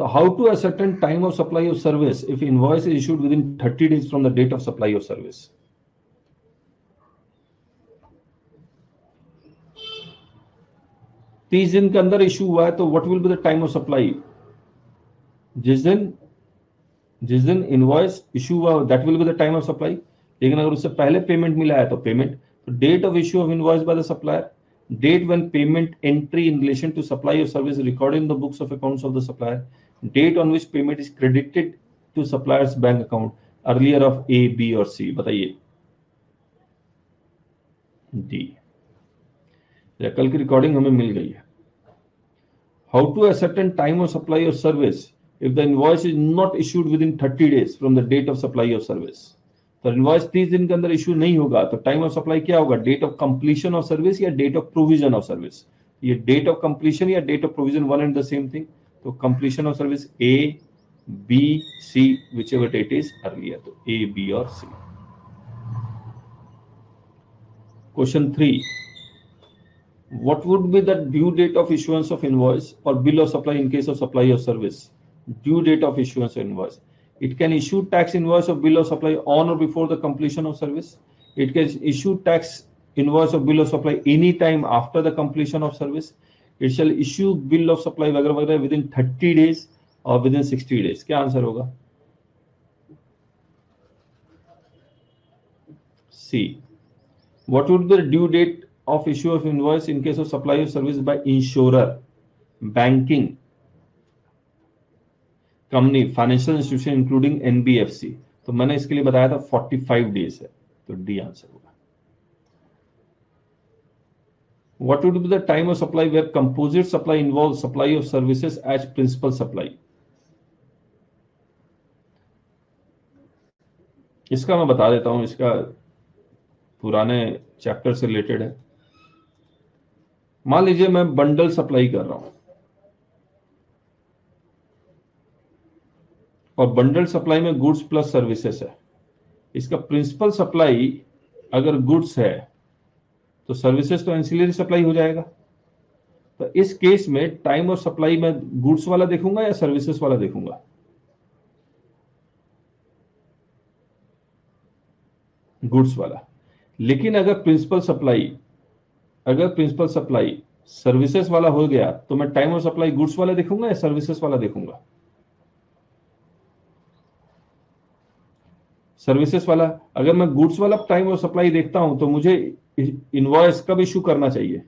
So how to ascertain time of supply of service if invoice is issued within 30 days from the date of supply of service? 30 दिन के अंदर issue हुआ है तो what will be the time of supply? जिस दिन invoice issue हुआ that will be the time of supply. लेकिन अगर उससे पहले पेमेंट मिला है तो पेमेंट. तो date of issue of invoice by the supplier, date when payment entry in relation to supply of service recorded in the books of accounts of the supplier, date on which payment is credited to supplier's bank account earlier of A, B और C. बताइए. D. कल की recording हमें मिल गई है. How to ascertain time of supply of service if the invoice is not issued within 30 days from the date of supply of service? तो invoice 30 दिन के अंदर इशू नहीं होगा तो टाइम ऑफ सप्लाई क्या होगा? Date of completion of service या date of provision of service? ये डेट ऑफ कंप्लीशन या date of provision one and the same thing. तो completion of service A, B, C, whichever date is earlier. तो A, B और C. Question 3. What would be the due date of issuance of invoice और bill of supply in case of supply of service? Due date of issuance of invoice. It can issue tax invoice or bill of supply on or before the completion of service. It can issue tax invoice or bill of supply any time after the completion of service. It shall issue bill of supply वगैरह वगैरह within 30 days or within 60 days. क्या answer होगा? C. What would be the due date of issue of invoice in case of supply of service by insurer, banking company, financial institution including NBFC. तो मैंने इसके लिए बताया था 45 days है. तो डी आंसर होगा. What would be the time of supply where composite supply involve supply of services as principal supply? इसका मैं बता देता हूं, इसका पुराने चैप्टर से रिलेटेड है. मान लीजिए मैं बंडल सप्लाई कर रहा हूं और बंडल सप्लाई में गुड्स प्लस सर्विसेज है. इसका प्रिंसिपल सप्लाई अगर गुड्स है तो सर्विसेज तो एंसिलरी सप्लाई हो जाएगा. तो इस केस में टाइम ऑफ सप्लाई में गुड्स वाला देखूंगा या सर्विसेज वाला देखूंगा? गुड्स वाला. लेकिन अगर प्रिंसिपल सप्लाई सर्विसेज वाला हो गया तो मैं टाइम ऑफ सप्लाई गुड्स वाला देखूंगा या सर्विसेज वाला देखूंगा? सर्विसेज वाला. अगर मैं गुड्स वाला टाइम ऑफ सप्लाई देखता हूं तो मुझे इनवॉइस कब इशू करना चाहिए?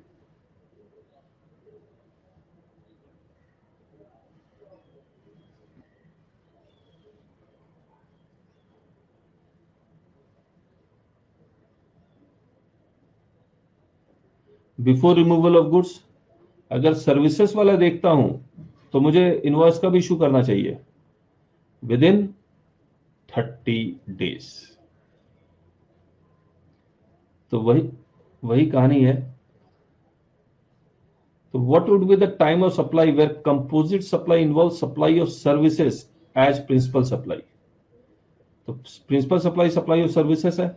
Before removal of goods. अगर सर्विसेज वाला देखता हूं तो मुझे इनवॉइस कब इशू करना चाहिए? Within 30 days. तो वही कहानी है. तो what would be the time of supply where composite supply involve supply of services as principal supply? तो प्रिंसिपल सप्लाई ऑफ सर्विसेज है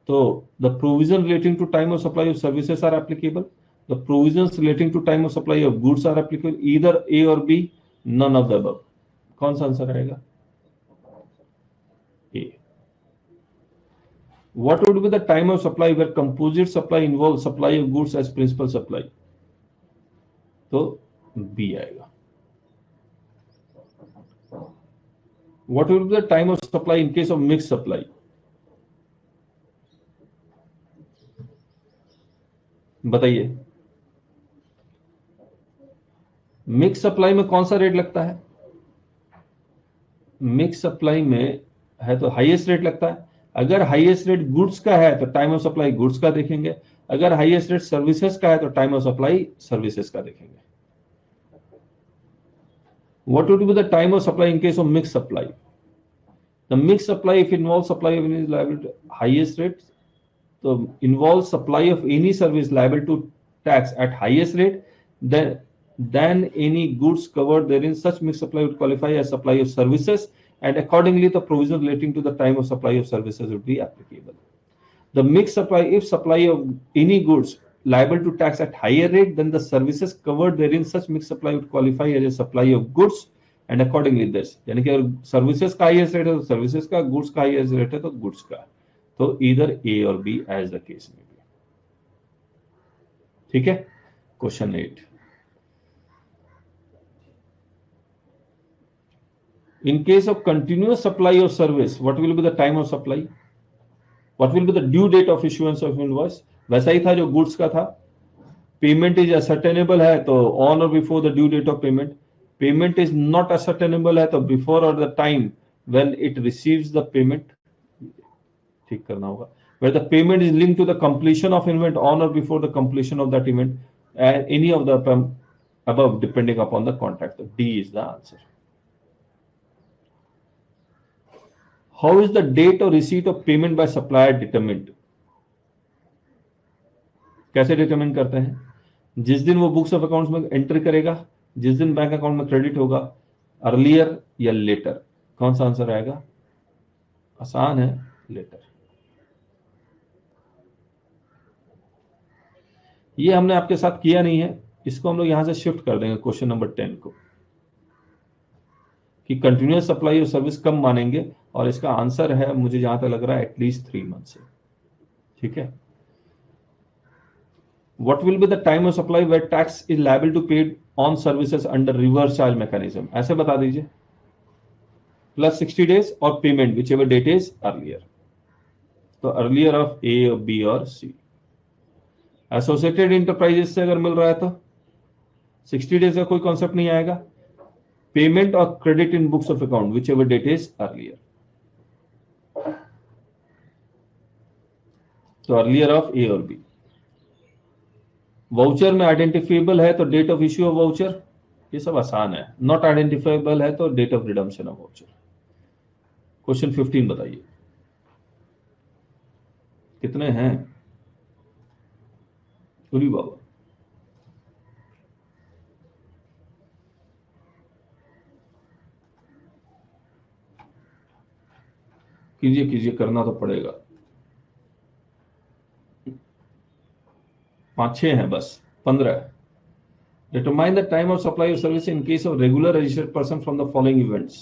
तो the provision relating to time of supply of services are applicable. The provisions relating to time of supply of goods are applicable. Either A और B, none of the above. कौन सा answer रहेगा? A. What would be the time of supply where composite supply involves supply of goods as principal supply? तो B आएगा. What would be the time of supply in case of mixed supply? बताइए. Mix supply में कौन सा rate लगता है? Mix supply में है तो हाईएस्ट रेट लगता है. अगर हाईएस्ट रेट गुड्स का है तो टाइम ऑफ सप्लाई गुड्स का देखेंगे. अगर हाईएस्ट रेट सर्विसेज का है तो टाइम ऑफ सप्लाई सर्विसेज का देखेंगे. What would be the time of supply in case of mixed supply? The mixed supply, if involves supply of any liable to highest rate, so involves supply of any service liable to tax at highest rate, then any goods covered therein, such mixed supply would qualify as supply of services, and accordingly the provision relating to the time of supply of services would be applicable. The mixed supply, if supply of any goods liable to tax at higher rate than the services covered therein, such mixed supply would qualify as a supply of goods and accordingly this, यानी कि अगर services का highest rate है तो services का, goods का highest rate है तो गुड्स का, तो इधर ए और बी एज द केस में भी। ठीक है, question 8, in case of continuous supply of service, what will be the time of supply? What will be the due date of issuance of invoice? वैसा ही था जो गुड्स का था, पेमेंट इज असर्टेनेबल है तो on or before the due date of payment, payment is not ascertainable है तो before or the time when it receives the payment, ठीक करना होगा, where the payment is linked to the completion of event on or before the completion of that event, and any of the above depending upon the contract. So D is the answer. How is the date or receipt of payment by supplier determined? कैसे determine करते हैं? जिस दिन वो books of accounts में entry करेगा, जिस दिन बैंक अकाउंट में क्रेडिट होगा, अर्लियर या लेटर, कौन सा आंसर आएगा? आसान है, लेटर। ये हमने आपके साथ किया नहीं है, इसको हम लोग यहां से शिफ्ट कर देंगे क्वेश्चन नंबर 10 को, कि कंटिन्यूअस सप्लाई और सर्विस कब मानेंगे, और इसका आंसर है मुझे जहां तक लग रहा है एटलीस्ट 3 मंथ से। ठीक है, what will be the time of supply where tax is liable to paid on services under reverse charge mechanism? ऐसे बता दीजिए, plus 60 days और payment whichever date is earlier, तो earlier of A or B और C। Associated enterprises से अगर मिल रहा है तो 60 डेज का कोई कॉन्सेप्ट नहीं आएगा, payment or credit in books of account whichever date is earlier, तो अर्लियर ऑफ ए और बी। वाउचर में आइडेंटिफाइबल है तो date of issue of voucher, ये सब आसान है, नॉट आइडेंटिफाइबल है तो date of redemption of voucher. Question 15 बताइए, कितने हैं? पूरी बाबा, कीजिए कीजिए, करना तो पड़ेगा, 5-6 हैं बस, 15। Determine the time of supply of service in case of regular registered person from the following events.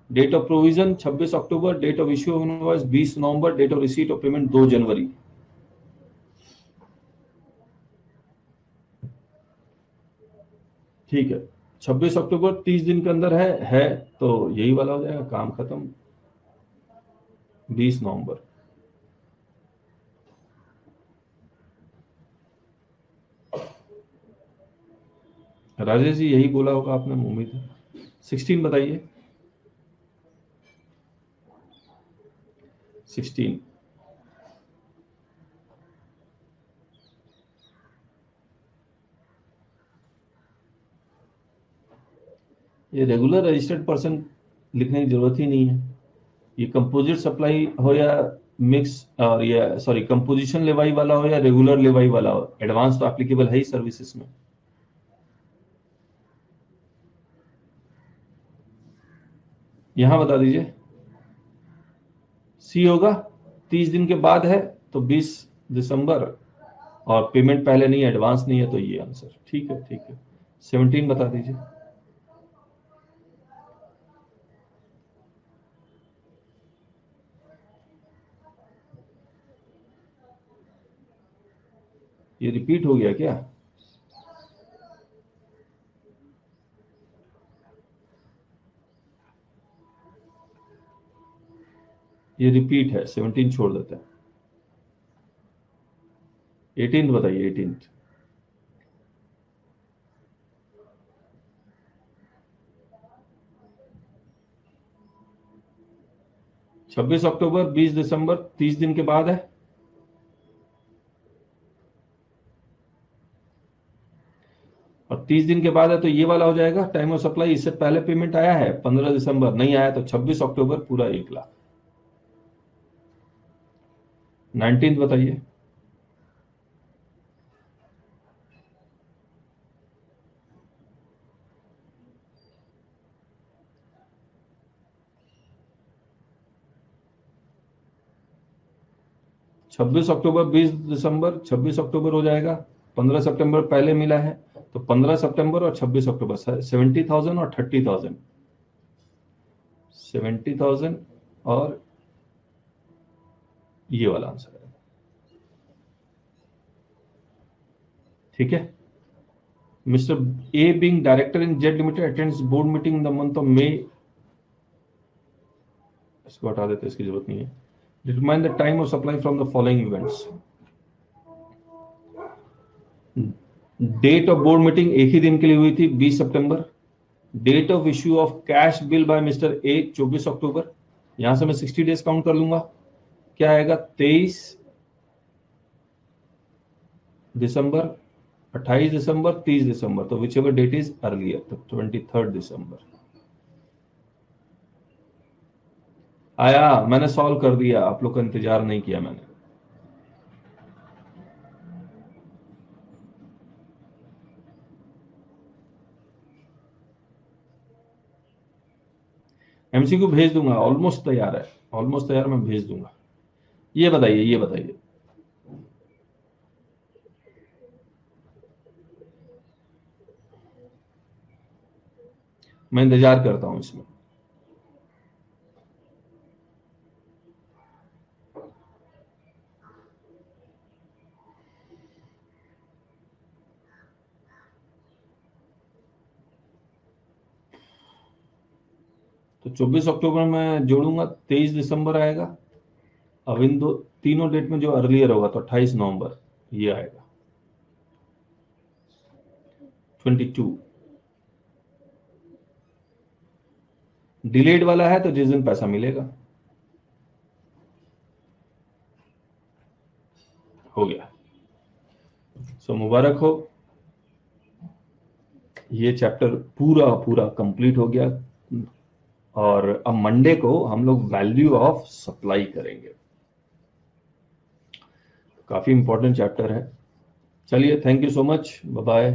Date of provision 26 October, date of issue of invoice 20 November, date of receipt of payment 2 January. ठीक है, 26 अक्टूबर 30 दिन के अंदर है तो यही वाला हो जाएगा, काम खत्म। 20 नवंबर, राजेश जी यही बोला होगा आपने, उम्मीद है। 16 बताइए, 16 ये रेगुलर रजिस्टर्ड पर्सन लिखने की जरूरत ही नहीं है, ये कंपोजिट सप्लाई हो या मिक्स, और या सॉरी कंपोजिशन लेवाई वाला हो या रेगुलर लेवाई वाला हो, एडवांस तो एप्लीकेबल है ही सर्विसेज में। यहां बता दीजिए, सी होगा, 30 दिन के बाद है तो 20 दिसंबर, और पेमेंट पहले नहीं है, एडवांस नहीं है, तो ये आंसर। ठीक है ठीक है, 17 बता दीजिए। ये रिपीट हो गया क्या? ये रिपीट है, 17 छोड़ देते हैं। 18 बताइए, 18। छब्बीस अक्टूबर 20 दिसंबर 30 दिन के बाद है, और 30 दिन के बाद है तो ये वाला हो जाएगा टाइम ऑफ सप्लाई। इससे पहले पेमेंट आया है 15 दिसंबर, नहीं आया तो 26 अक्टूबर पूरा 1 लाख। 19 बताइए, छब्बीस अक्टूबर 20 दिसंबर 26 अक्टूबर हो जाएगा, 15 सितंबर पहले मिला है तो 15 सितंबर और 26 अक्टूबर, 70,000 और 30,000। 70,000 और ये वाला आंसर है। ठीक है। Mr. A being director in Jet Limited attends board meeting in the month of May. इसको हटा देते, इसकी जरूरत नहीं है। Determine the time of supply from the following events. Date of board meeting एक ही दिन के लिए हुई थी, 20 सितंबर। Date of issue of cash bill by Mr. A 24 अक्टूबर। यहां से मैं 60 डेज काउंट कर लूंगा। क्या आएगा? 23 दिसंबर, 28 दिसंबर, 30 दिसंबर। तो whichever date is earlier, तो 23 दिसंबर आया। मैंने सॉल्व कर दिया, आप लोग का इंतजार नहीं किया मैंने। एमसीक्यू भेज दूंगा, ऑलमोस्ट तैयार है, ऑलमोस्ट तैयार, मैं भेज दूंगा। ये बताइए, ये बताइए, मैं इंतजार करता हूं इसमें। तो 24 अक्टूबर में जोड़ूंगा, 23 दिसंबर आएगा। अब इन दो तीनों डेट में जो अर्लियर होगा तो 28 नवंबर ये आएगा। 22 डिलेड वाला है तो जिस दिन पैसा मिलेगा। हो गया। सो मुबारक हो, ये चैप्टर पूरा पूरा कंप्लीट हो गया। और अब मंडे को हम लोग वैल्यू ऑफ सप्लाई करेंगे। काफी इंपॉर्टेंट चैप्टर है। चलिए, thank you so much, bye bye.